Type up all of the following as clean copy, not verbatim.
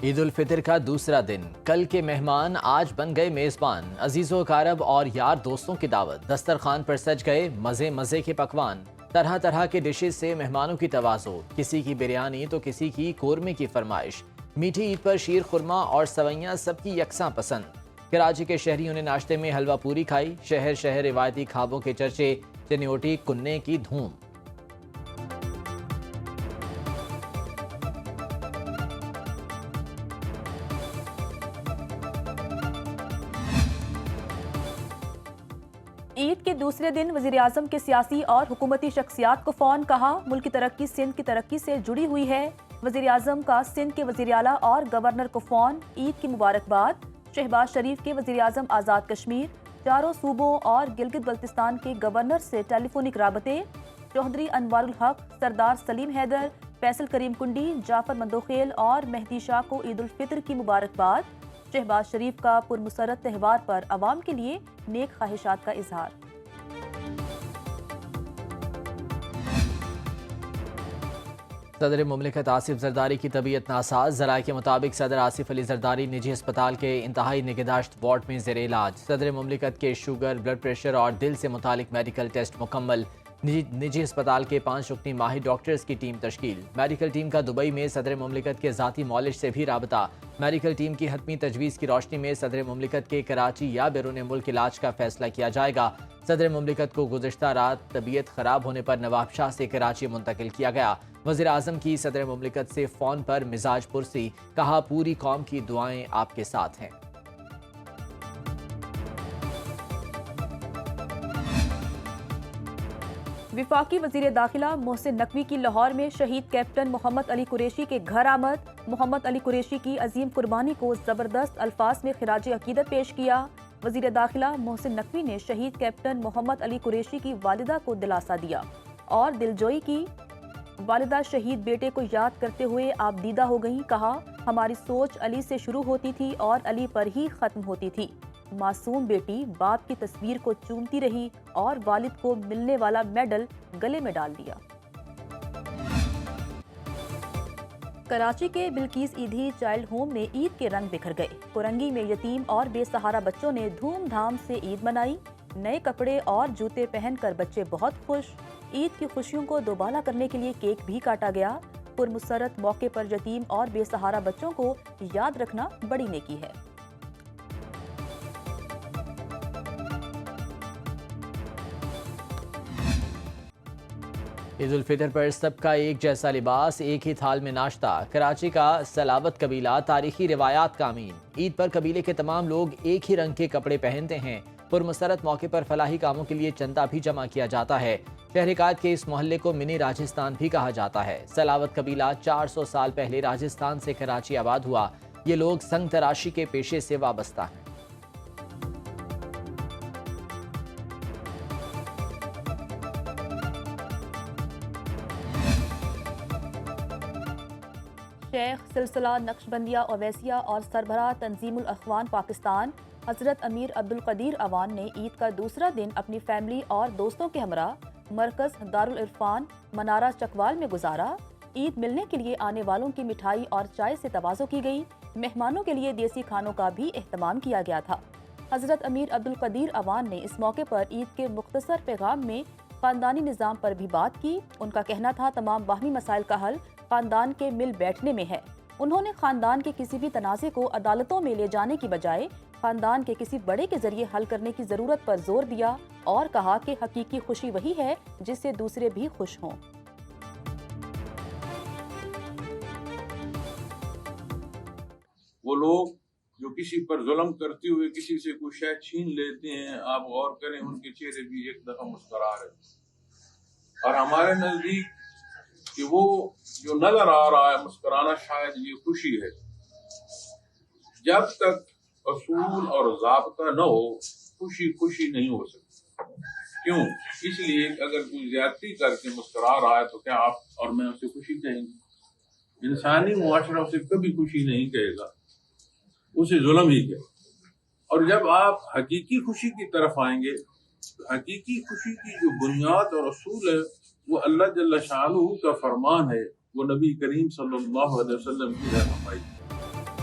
عید الفطر کا دوسرا دن، کل کے مہمان آج بن گئے میزبان، عزیز و اقارب اور یار دوستوں کی دعوت، دسترخوان پر سج گئے مزے مزے کے پکوان، طرح طرح کے ڈشز سے مہمانوں کی تواضع، کسی کی بریانی تو کسی کی قورمے کی فرمائش، میٹھی عید پر شیر خورما اور سوئیاں سب کی یکساں پسند۔ کراچی کے شہریوں نے ناشتے میں حلوہ پوری کھائی، شہر شہر روایتی کھابوں کے چرچے، چنیوٹی کننے کی دھوم۔ عید کے دوسرے دن وزیراعظم کے سیاسی اور حکومتی شخصیات کو فون، کہا ملک کی ترقی سندھ کی ترقی سے جڑی ہوئی ہے۔ وزیراعظم کا سندھ کے وزیر اعلیٰ اور گورنر کو فون، عید کی مبارکباد۔ شہباز شریف کے وزیراعظم آزاد کشمیر، چاروں صوبوں اور گلگت بلتستان کے گورنر سے ٹیلی فونک رابطے۔ چوہدری انوار الحق، سردار سلیم حیدر، فیصل کریم کنڈی، جعفر مندوخیل اور مہدی شاہ کو عید الفطر کی مبارکباد۔ شہباز شریف کا پرمسرت تہوار پر عوام کے لیے نیک خواہشات کا اظہار۔ صدر مملکت آصف زرداری کی طبیعت ناساز، ذرائع کے مطابق صدر آصف علی زرداری نجی اسپتال کے انتہائی نگہداشت وارڈ میں زیر علاج۔ صدر مملکت کے شوگر، بلڈ پریشر اور دل سے متعلق میڈیکل ٹیسٹ مکمل، نجی اسپتال کے 5 رکنی ماہر ڈاکٹرز کی ٹیم تشکیل۔ میڈیکل ٹیم کا دبئی میں صدر مملکت کے ذاتی معالج سے بھی رابطہ۔ میڈیکل ٹیم کی حتمی تجویز کی روشنی میں صدر مملکت کے کراچی یا بیرون ملک علاج کا فیصلہ کیا جائے گا۔ صدر مملکت کو گزشتہ رات طبیعت خراب ہونے پر نواب شاہ سے کراچی منتقل کیا گیا۔ وزیر اعظم کی صدر مملکت سے فون پر مزاج پرسی، کہا پوری قوم کی دعائیں آپ کے ساتھ ہیں۔ وفاقی وزیر داخلہ محسن نقوی کی لاہور میں شہید کیپٹن محمد علی قریشی کے گھر آمد۔ محمد علی قریشی کی عظیم قربانی کو زبردست الفاظ میں خراج عقیدت پیش کیا۔ وزیر داخلہ محسن نقوی نے شہید کیپٹن محمد علی قریشی کی والدہ کو دلاسا دیا اور دلجوئی کی۔ والدہ شہید بیٹے کو یاد کرتے ہوئے آپ دیدہ ہو گئیں، کہا ہماری سوچ علی سے شروع ہوتی تھی اور علی پر ہی ختم ہوتی تھی۔ معصوم بیٹی باپ کی تصویر کو چومتی رہی اور والد کو ملنے والا میڈل گلے میں ڈال دیا۔ کراچی کے بلقیس ایدھی چائلڈ ہوم میں عید کے رنگ بکھر گئے۔ کورنگی میں یتیم اور بے سہارا بچوں نے دھوم دھام سے عید منائی۔ نئے کپڑے اور جوتے پہن کر بچے بہت خوش۔ عید کی خوشیوں کو دوبالا کرنے کے لیے کیک بھی کاٹا گیا۔ پرمسرت موقع پر یتیم اور بے سہارا بچوں کو یاد رکھنا بڑی نیکی ہے۔ عید الفطر پر سب کا ایک جیسا لباس، ایک ہی تھال میں ناشتہ۔ کراچی کا سلاوت قبیلہ تاریخی روایات کا امین۔ عید پر قبیلے کے تمام لوگ ایک ہی رنگ کے کپڑے پہنتے ہیں۔ پرمسرت موقع پر فلاحی کاموں کے لیے چندہ بھی جمع کیا جاتا ہے۔ شہر قائد کے اس محلے کو منی راجستھان بھی کہا جاتا ہے۔ سلاوت قبیلہ 400 سال پہلے راجستھان سے کراچی آباد ہوا۔ یہ لوگ سنگ تراشی کے پیشے سے وابستہ ہیں۔ شیخ سلسلہ نقشبندیہ اویسیہ اور سربراہ تنظیم الاخوان پاکستان حضرت امیر عبدالقدیر اعوان نے عید کا دوسرا دن اپنی فیملی اور دوستوں کے ہمراہ مرکز دارالعرفان منارہ چکوال میں گزارا۔ عید ملنے کے لیے آنے والوں کی مٹھائی اور چائے سے تواضع کی گئی۔ مہمانوں کے لیے دیسی کھانوں کا بھی اہتمام کیا گیا تھا۔ حضرت امیر عبدالقدیر اعوان نے اس موقع پر عید کے مختصر پیغام میں خاندانی نظام پر بھی بات کی۔ ان کا کہنا تھا تمام باہمی مسائل کا حل خاندان کے مل بیٹھنے میں ہے۔ انہوں نے خاندان کے کسی بھی تنازع کو عدالتوں میں لے جانے کی بجائے خاندان کے کسی بڑے کے ذریعے حل کرنے کی ضرورت پر زور دیا اور کہا کہ حقیقی خوشی وہی ہے جس سے دوسرے بھی خوش ہوں۔ وہ لوگ جو کسی پر ظلم کرتے ہوئے کسی سے کوئی شے چھین لیتے ہیں، آپ غور کریں ان کے چہرے بھی ایک دفعہ مسکرا رہے، اور ہمارے نزدیک کہ وہ جو نظر آ رہا ہے مسکرانا شاید یہ خوشی ہے۔ جب تک اصول اور ضابطہ نہ ہو خوشی خوشی نہیں ہو سکتی۔ کیوں؟ اس لیے کہ اگر کوئی زیادتی کر کے مسکرا رہا ہے تو کیا آپ اور میں اسے خوشی کہیں گے؟ انسانی معاشرہ اسے کبھی خوشی نہیں کہے گا، اسے ظلم ہی کہے گا۔ اور جب آپ حقیقی خوشی کی طرف آئیں گے تو حقیقی خوشی کی جو بنیاد اور اصول ہے وہ اللہ جل شانہ کا فرمان ہے، وہ نبی کریم صلی اللہ علیہ وسلم کی رہنمائی ہے۔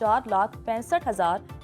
4,65,000